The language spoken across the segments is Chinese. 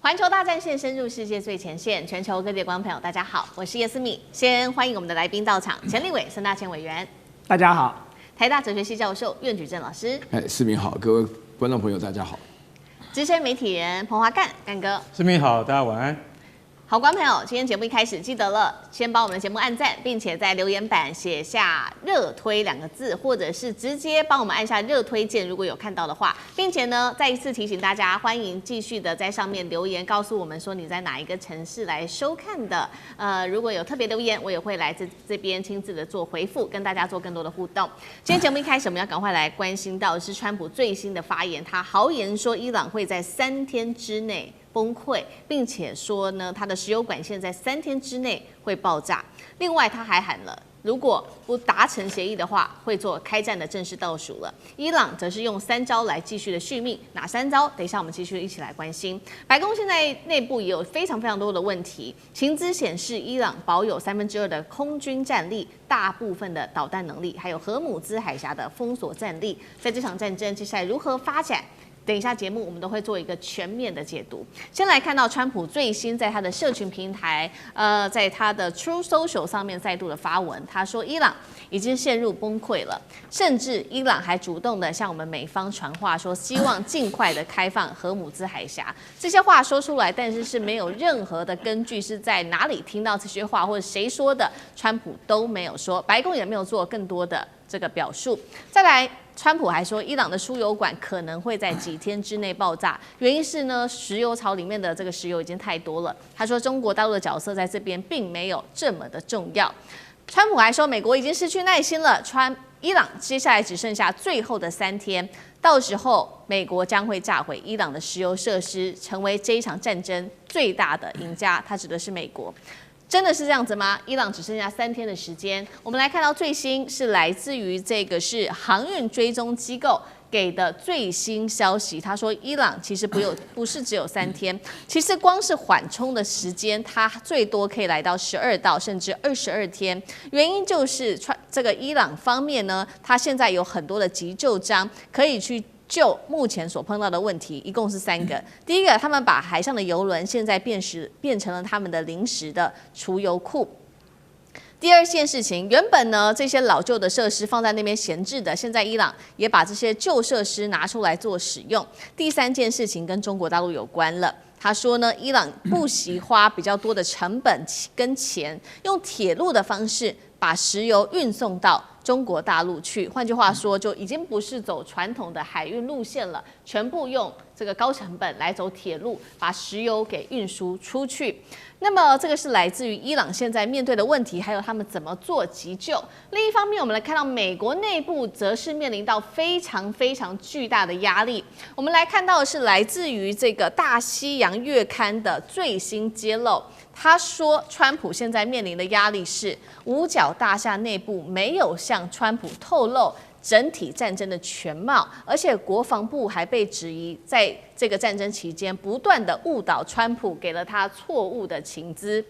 环球大战线深入世界最前线，全球各地的观众朋友，大家好，我是叶思敏。先欢迎我们的来宾到场，钱立伟、孙大千委员，大家好；台大哲学系教授苑举正老师，思敏好，各位观众朋友大家好；资深媒体人彭华干哥，思敏好，大家晚安。好，观众朋友，今天节目一开始记得了，先帮我们的节目按赞，并且在留言板写下“热推”2个字，或者是直接帮我们按下热推键，如果有看到的话，并且呢，再一次提醒大家，欢迎继续的在上面留言，告诉我们说你在哪一个城市来收看的。如果有特别留言，我也会来这边亲自的做回复，跟大家做更多的互动。今天节目一开始，我们要赶快来关心到的是川普最新的发言，他豪言说伊朗会在3天之内崩溃，并且说呢，它的石油管线在3天之内会爆炸。另外，他还喊了，如果不达成协议的话，会做开战的正式倒数了。伊朗则是用3招来继续的续命，哪3招？等一下我们继续一起来关心。白宫现在内部也有非常多的问题，情资显示伊朗保有2/3的空军战力，大部分的导弹能力，还有荷姆兹海峡的封锁战力。在这场战争接下来如何发展？等一下节目我们都会做一个全面的解读。先来看到川普最新在他的社群平台，在他的 True Social 上面再度的发文，他说伊朗已经陷入崩溃了，甚至伊朗还主动的向我们美方传话，说希望尽快的开放荷姆兹海峡。这些话说出来，但是没有任何的根据，是在哪里听到这些话，或者谁说的，川普都没有说，白宫也没有做更多的这个表述。再来，川普还说，伊朗的输油管可能会在几天之内爆炸，原因是呢，石油槽里面的这个石油已经太多了。他说，中国大陆的角色在这边并没有这么的重要。川普还说，美国已经失去耐心了，伊朗接下来只剩下最后的3天，到时候美国将会炸毁伊朗的石油设施，成为这一场战争最大的赢家。他指的是美国。真的是这样子吗？伊朗只剩下3天的时间。我们来看到最新是来自于这个是航运追踪机构给的最新消息。他说，伊朗其实不是只有3天，其实光是缓冲的时间，它最多可以来到12到甚至22天。原因就是这个伊朗方面呢，它现在有很多的急救章可以去就目前所碰到的问题，一共是3个。第一个，他们把海上的油轮现在变成了他们的临时的储油库。第二件事情，原本呢这些老旧的设施放在那边闲置的，现在伊朗也把这些旧设施拿出来做使用。第3件事情跟中国大陆有关了。他说呢，伊朗不惜花比较多的成本跟钱，用铁路的方式把石油运送到中国大陆去，换句话说，就已经不是走传统的海运路线了，全部用这个高成本来走铁路，把石油给运输出去。那么这个是来自于伊朗现在面对的问题，还有他们怎么做急救。另一方面，我们来看到美国内部则是面临到非常巨大的压力。我们来看到的是来自于这个大西洋月刊的最新揭露。他说，川普现在面临的压力是五角大厦内部没有向川普透露整体战争的全貌，而且国防部还被质疑在这个战争期间不断的误导川普，给了他错误的情资。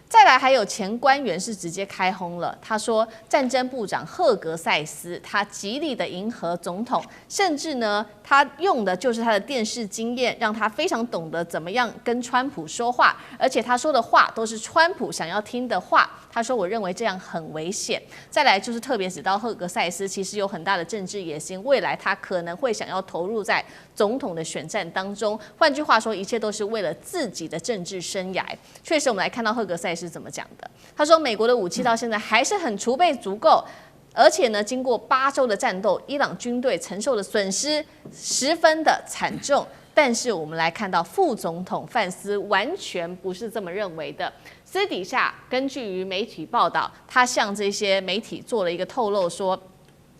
再来，还有前官员是直接开轰了。他说，战争部长赫格塞斯他极力的迎合总统，甚至呢，他用的就是他的电视经验，让他非常懂得怎么样跟川普说话，而且他说的话都是川普想要听的话。他说，我认为这样很危险。再来就是特别指到赫格塞斯其实有很大的政治野心，未来他可能会想要投入在总统的选战当中。换句话说，一切都是为了自己的政治生涯。确实，我们来看到赫格塞斯是怎么讲的。他说，美国的武器到现在还是很储备足够，而且呢，经过8周的战斗，伊朗军队承受的损失十分的惨重。但是我们来看到副总统范斯完全不是这么认为的。私底下根据于媒体报道，他向这些媒体做了一个透露说，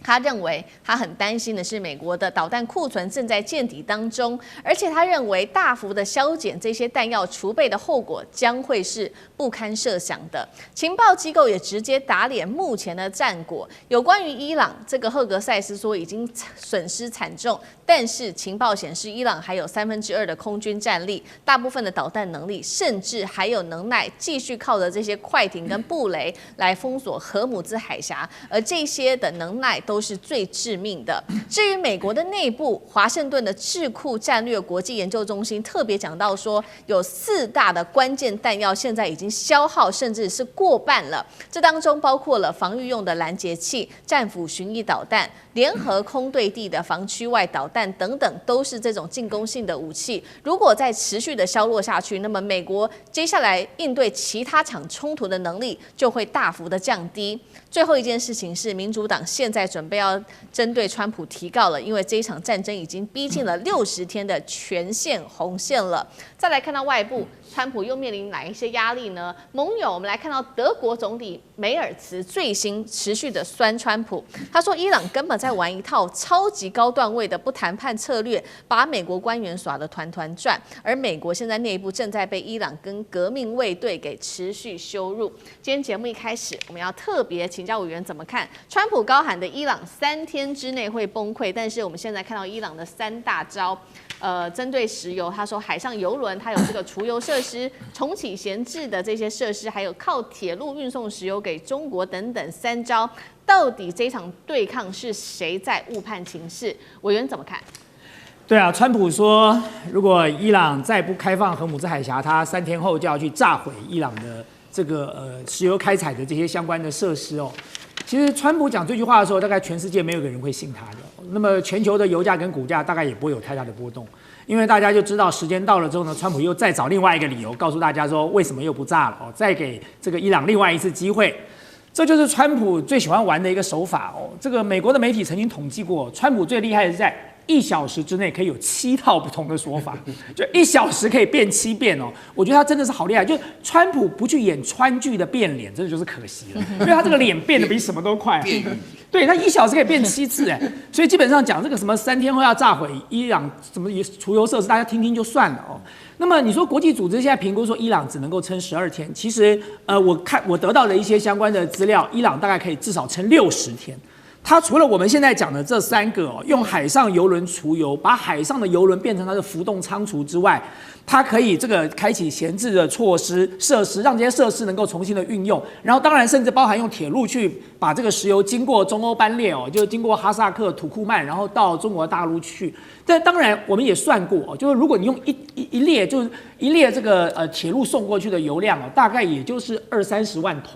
他认为他很担心的是美国的导弹库存正在见底当中，而且他认为大幅的削减这些弹药储备的后果将会是不堪设想的。情报机构也直接打脸目前的战果。有关于伊朗，这个赫格塞斯说已经损失惨重，但是情报显示伊朗还有2/3的空军战力，大部分的导弹能力，甚至还有能耐继续靠着这些快艇跟布雷来封锁荷姆兹海峡，而这些的能耐都是最致命的。至于美国的内部，华盛顿的智库战略国际研究中心特别讲到说，有4大的关键弹药现在已经消耗，甚至是过半了。这当中包括了防御用的拦截器、战斧巡弋导弹、联合空对地的防区外导弹等等，都是这种进攻性的武器。如果再持续的削弱下去，那么美国接下来应对其他场冲突的能力就会大幅的降低。最后一件事情是，民主党现在准备要针对川普提告了，因为这一场战争已经逼近了60天的全线红线了。再来看到外部，川普又面临哪一些压力呢？盟友，我们来看到德国总理梅尔茨最新持续的酸川普，他说伊朗根本在玩一套超级高段位的不谈判策略，把美国官员耍得团团转，而美国现在内部正在被伊朗跟革命卫队给持续羞辱。今天节目一开始，我们要特别请教委员怎么看川普高喊的伊朗3天之内会崩溃，但是我们现在看到伊朗的3大招。针对石油，他说海上油轮它有这个储油设施、重启闲置的这些设施，还有靠铁路运送石油给中国等等3招，到底这场对抗是谁在误判情势？委员怎么看？对啊，川普说，如果伊朗再不开放荷姆兹海峡，他3天后就要去炸毁伊朗的这个石油开采的这些相关的设施哦。其实川普讲这句话的时候，大概全世界没有一个人会信他的。那么全球的油价跟股价大概也不会有太大的波动，因为大家就知道时间到了之后呢，川普又再找另外一个理由告诉大家说为什么又不炸了哦，再给这个伊朗另外一次机会。这就是川普最喜欢玩的一个手法哦。这个美国的媒体曾经统计过，川普最厉害的是在1小时之内可以有7套不同的说法，就1小时可以变7遍哦。我觉得他真的是好厉害，就川普不去演川剧的变脸，真的就是可惜了，因为他这个脸变得比什么都快。对，他1小时可以变7次哎，所以基本上讲这个什么3天后要炸毁伊朗什么储油设施，大家听听就算了哦。那么你说国际组织现在评估说伊朗只能够撑12天，其实我得到的一些相关的资料，伊朗大概可以至少撑60天。它除了我们现在讲的这3个用海上油轮储油，把海上的油轮变成它的浮动仓储之外，它可以这个开启闲置的设施，让这些设施能够重新的运用。然后当然甚至包含用铁路去把这个石油经过中欧班列就是经过哈萨克、土库曼，然后到中国大陆去。但当然我们也算过就是如果你用一列这个铁路送过去的油量大概也就是20-30万桶。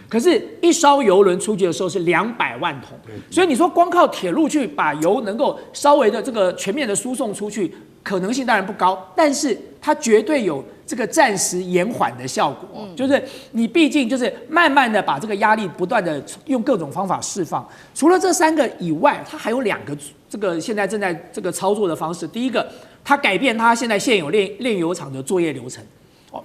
可是，一艘油轮出去的时候是200万桶，所以你说光靠铁路去把油能够稍微的这个全面的输送出去，可能性当然不高，但是它绝对有这个暂时延缓的效果，就是你毕竟就是慢慢的把这个压力不断的用各种方法释放。除了这3个以外，它还有2个这个现在正在这个操作的方式。第一个，它改变它现在现有炼油厂的作业流程，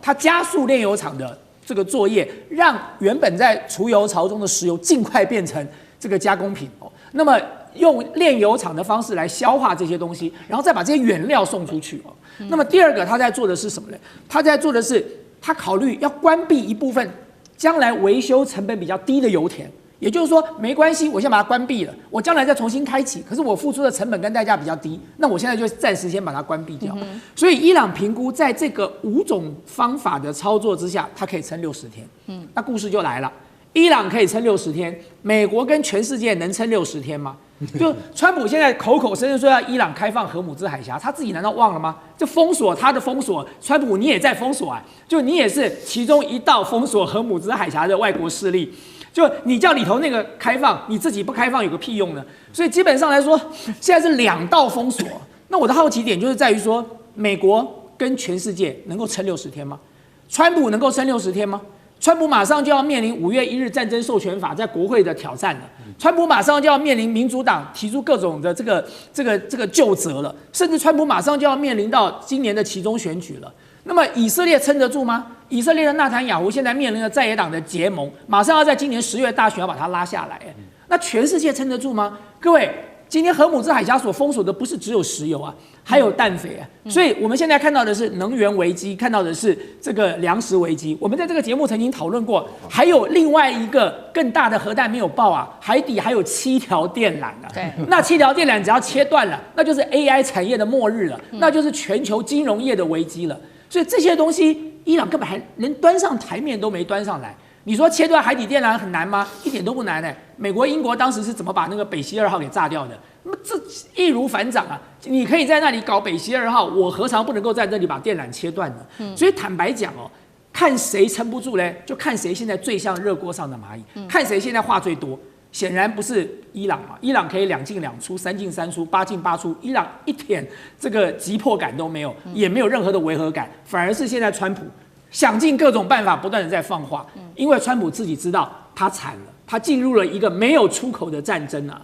它加速炼油厂的这个作业，让原本在储油槽中的石油尽快变成这个加工品那么用炼油厂的方式来消化这些东西，然后再把这些原料送出去那么第二个，他在做的是什么呢？他在做的是他考虑要关闭一部分将来维修成本比较低的油田。也就是说，没关系，我先把它关闭了，我将来再重新开启。可是我付出的成本跟代价比较低，那我现在就暂时先把它关闭掉。所以伊朗评估，在这个5种方法的操作之下，它可以撑60天。那故事就来了，伊朗可以撑60天，美国跟全世界能撑60天吗？就川普现在口口声声说要伊朗开放荷姆兹海峡，他自己难道忘了吗？就封锁他的封锁，川普你也在封锁就你也是其中一道封锁荷姆兹海峡的外国势力。就你叫里头那个开放，你自己不开放有个屁用呢？所以基本上来说，现在是2道封锁。那我的好奇点就是在于说，美国跟全世界能够撑60天吗？川普能够撑60天吗？川普马上就要面临5月1日战争授权法在国会的挑战了，川普马上就要面临民主党提出各种的这个究责了，甚至川普马上就要面临到今年的期中选举了。那么以色列撑得住吗？以色列的纳坦雅胡现在面临了在野党的结盟，马上要在今年10月大选要把它拉下来。那全世界撑得住吗？各位，今天荷姆兹海峡所封锁的不是只有石油还有氮肥所以我们现在看到的是能源危机，看到的是这个粮食危机。我们在这个节目曾经讨论过，还有另外一个更大的核弹没有爆海底还有7条电缆对，那7条电缆只要切断了，那就是 AI 产业的末日了，那就是全球金融业的危机了。所以这些东西，伊朗根本还连端上台面都没端上来。你说切断海底电缆很难吗？一点都不难美国、英国当时是怎么把那个北溪2号给炸掉的？那么这易如反掌啊！你可以在那里搞北溪2号，我何尝不能够在这里把电缆切断呢？所以坦白讲哦，看谁撑不住嘞，就看谁现在最像热锅上的蚂蚁，看谁现在话最多。显然不是伊朗嘛，伊朗可以2进2出、3进3出、8进8出，伊朗一点这个急迫感都没有，也没有任何的违和感，反而是现在川普想尽各种办法，不断的在放话，因为川普自己知道他惨了，他进入了一个没有出口的战争啊。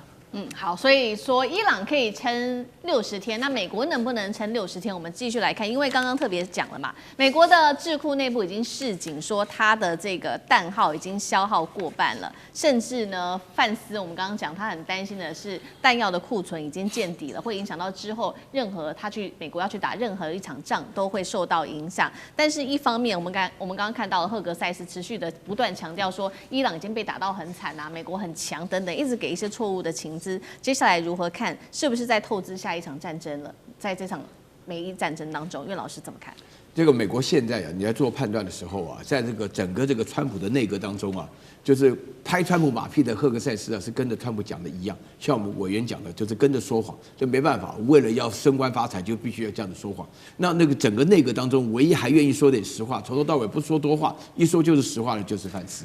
好，所以说伊朗可以撑60天，那美国能不能撑60天？我们继续来看，因为刚刚特别讲了嘛，美国的智库内部已经示警说，它的这个弹耗已经消耗过半了，甚至呢，范斯我们刚刚讲，他很担心的是弹药的库存已经见底了，会影响到之后任何他去美国要去打任何一场仗都会受到影响。但是一方面，我们刚刚看到了赫格塞斯持续的不断强调说，伊朗已经被打到很惨啊，美国很强等等，一直给一些错误的情。接下来如何看？是不是在透支下一场战争了？在这场美伊战争当中，岳老师怎么看？这个美国现在你在做判断的时候啊，在这个整个这个川普的内阁当中啊，就是拍川普马屁的赫格塞斯啊，是跟着川普讲的一样，像我们委员讲的，就是跟着说谎，就没办法，为了要升官发财，就必须要这样子说谎。那个整个内阁当中，唯一还愿意说点实话，从头到尾不说多话，一说就是实话的，就是范斯。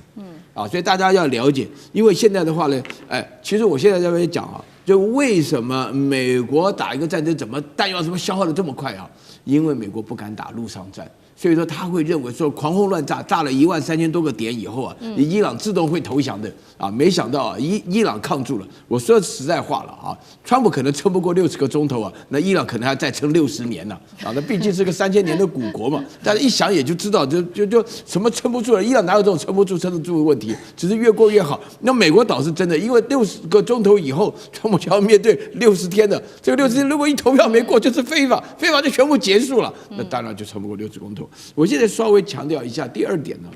所以大家要了解，因为现在的话呢，其实我现在在这边讲啊，就为什么美国打一个战争，怎么弹药怎么消耗的这么快啊？因为美国不敢打陆上战，所以说他会认为说狂轰乱炸，炸了13000多个点以后啊，伊朗自动会投降的啊。没想到啊，伊朗抗住了。我说实在话了啊，川普可能撑不过60个钟头啊，那伊朗可能还再撑60年呢啊。那毕竟是个3000年的古国嘛，大家一想也就知道，就什么撑不住了。伊朗哪有这种撑得住的问题？只是越过越好。那美国倒是真的，因为60个钟头以后，川普就要面对60天的这个60天，如果一投票没过，就是非法就全部结束了，那当然就撑不过60公投。我现在稍微强调一下第2点呢，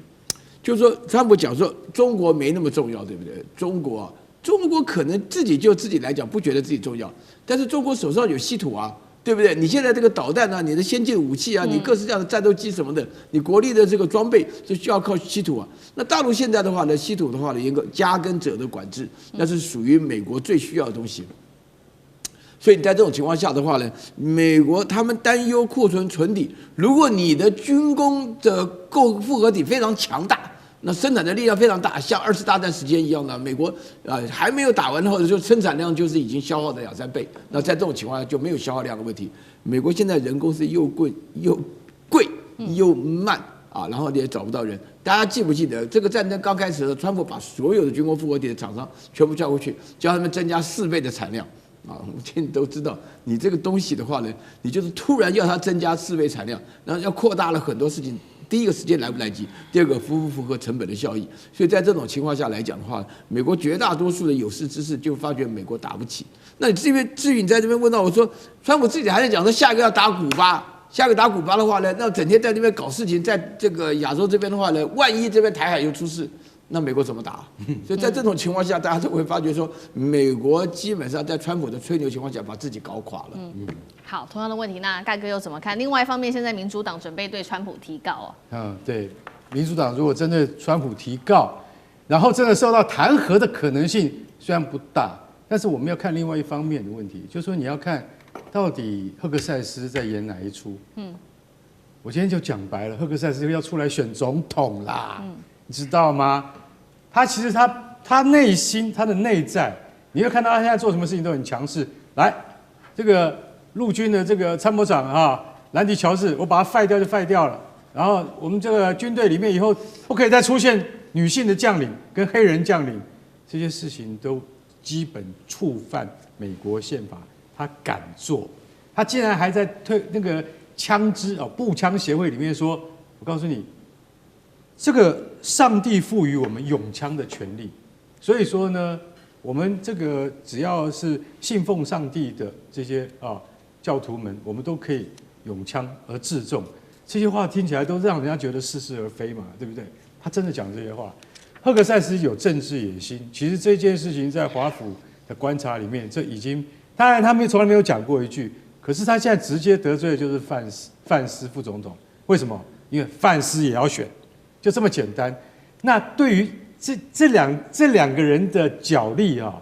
就是说川普讲说中国没那么重要，对不对？中国可能自己来讲不觉得自己重要，但是中国手上有稀土啊，对不对？你现在这个导弹啊，你的先进武器啊，你各式各样的战斗机什么的，你国力的这个装备就需要靠稀土啊。那大陆现在的话呢，稀土的话呢，一个加耕者的管制，那是属于美国最需要的东西。所以你在这种情况下的话呢，美国他们担忧库存存底。如果你的军工的复合体非常强大，那生产的力量非常大，像2次大战时间一样的，美国还没有打完，或者说生产量就是已经消耗的2-3倍。那在这种情况下就没有消耗量的问题。美国现在人工是又贵又慢啊，然后你也找不到人。大家记不记得这个战争刚开始的时候，川普把所有的军工复合体的厂商全部叫过去，叫他们增加4倍的产量。我们现在都知道，你这个东西的话呢，你就是突然要它增加4倍产量，然后要扩大了很多事情。第一个时间来不来及，第二个符不符合成本的效益。所以在这种情况下来讲的话，美国绝大多数的有识之士就发觉美国打不起。那你至于你在这边问到我说，川普自己还在讲说下一个要打古巴，下一个打古巴的话呢，那整天在那边搞事情，在这个亚洲这边的话呢，万一这边台海又出事，那美国怎么打？所以在这种情况下，大家都会发觉说，美国基本上在川普的吹牛情况下，把自己搞垮了。好，同样的问题，那盖哥又怎么看？另外一方面，现在民主党准备对川普提告哦。对，民主党如果针对川普提告，然后真的受到弹劾的可能性虽然不大，但是我们要看另外一方面的问题，就是说你要看到底赫格塞斯在演哪一出。我今天就讲白了，赫格塞斯要出来选总统啦。你知道吗？他其实他内心他的内在，你会看到他现在做什么事情都很强势。来，这个陆军的这个参谋长兰迪乔治，我把他废掉就废掉了。然后我们这个军队里面以后不可以再出现女性的将领跟黑人将领，这些事情都基本触犯美国宪法。他敢做，他竟然还在那个枪支步枪协会里面说，我告诉你。这个上帝赋予我们拥枪的权利，所以说呢，我们这个只要是信奉上帝的这些教徒们，我们都可以拥枪而自重。这些话听起来都让人家觉得似是而非嘛，对不对？他真的讲这些话，赫格塞斯有政治野心。其实这件事情在华府的观察里面，这已经当然他们从来没有讲过一句，可是他现在直接得罪的就是范斯副总统。为什么？因为范斯也要选。就这么简单，那对于这两个人的角力啊，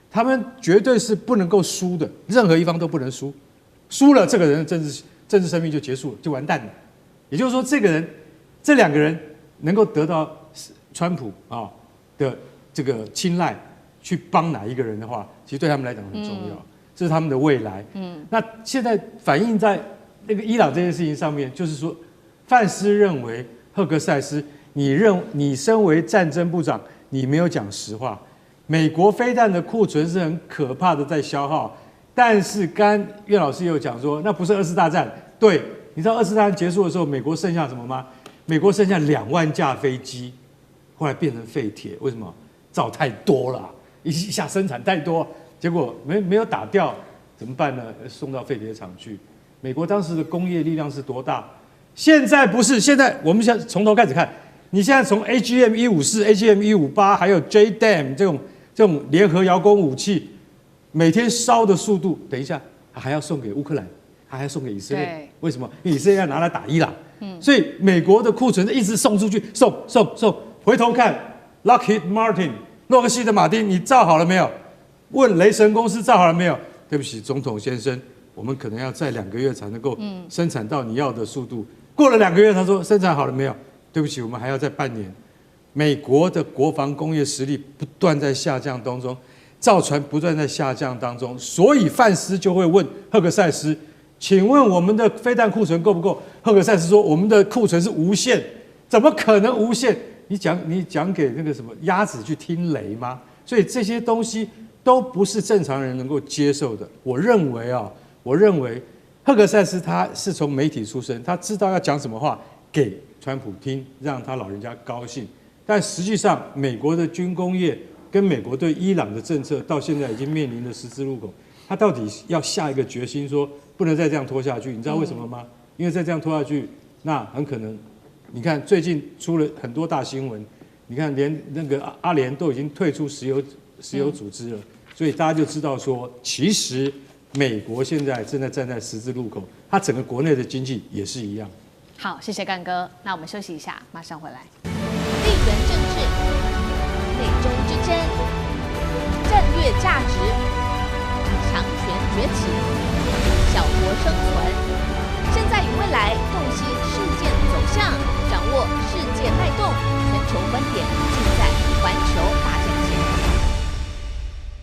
他们绝对是不能够输的，任何一方都不能输，输了这个人的政治生命就结束了，就完蛋了。也就是说，这两个人能够得到川普的这个青睐，去帮哪一个人的话，其实对他们来讲很重要，这是他们的未来。那现在反映在那个伊朗这件事情上面，就是说，范斯认为赫格塞斯，你身为战争部长，你没有讲实话。美国飞弹的库存是很可怕的在消耗，但是刚岳老师也有讲说，那不是二次大战。对，你知道二次大战结束的时候，美国剩下什么吗？美国剩下2万架飞机，后来变成废铁，为什么？造太多了，一下生产太多，结果没有打掉，怎么办呢？送到废铁厂去。美国当时的工业力量是多大？现在不是，现在我们现在从头开始看。你现在从 AGM-154、AGM-158，还有 JDAM 这种联合遥攻武器，每天烧的速度，等一下还要送给乌克兰，还要送给以色列。为什么？因为以色列要拿来打伊朗。所以美国的库存一直送出去，送。回头看 Lockheed Martin 洛克希德马丁，你造好了没有？问雷神公司造好了没有？对不起，总统先生，我们可能要再2个月才能够生产到你要的速度。过了2个月，他说生产好了没有？对不起，我们还要再半年。美国的国防工业实力不断在下降当中，造船不断在下降当中，所以范斯就会问赫格塞斯，请问我们的飞弹库存够不够？赫格塞斯说我们的库存是无限，怎么可能无限？你讲给那个什么鸭子去听雷吗？所以这些东西都不是正常人能够接受的。我认为赫格塞斯他是从媒体出身，他知道要讲什么话给川普听，让他老人家高兴。但实际上，美国的军工业跟美国对伊朗的政策到现在已经面临了十字路口。他到底要下一个决心，说不能再这样拖下去？你知道为什么吗？因为再这样拖下去，那很可能，你看最近出了很多大新闻，你看连那个阿联都已经退出石油组织了，所以大家就知道说，其实美国现在正在站在十字路口，它整个国内的经济也是一样。好，谢谢干哥。那我们休息一下，马上回来。地缘政治、美中之争、战略价值、强权崛起、小国生存。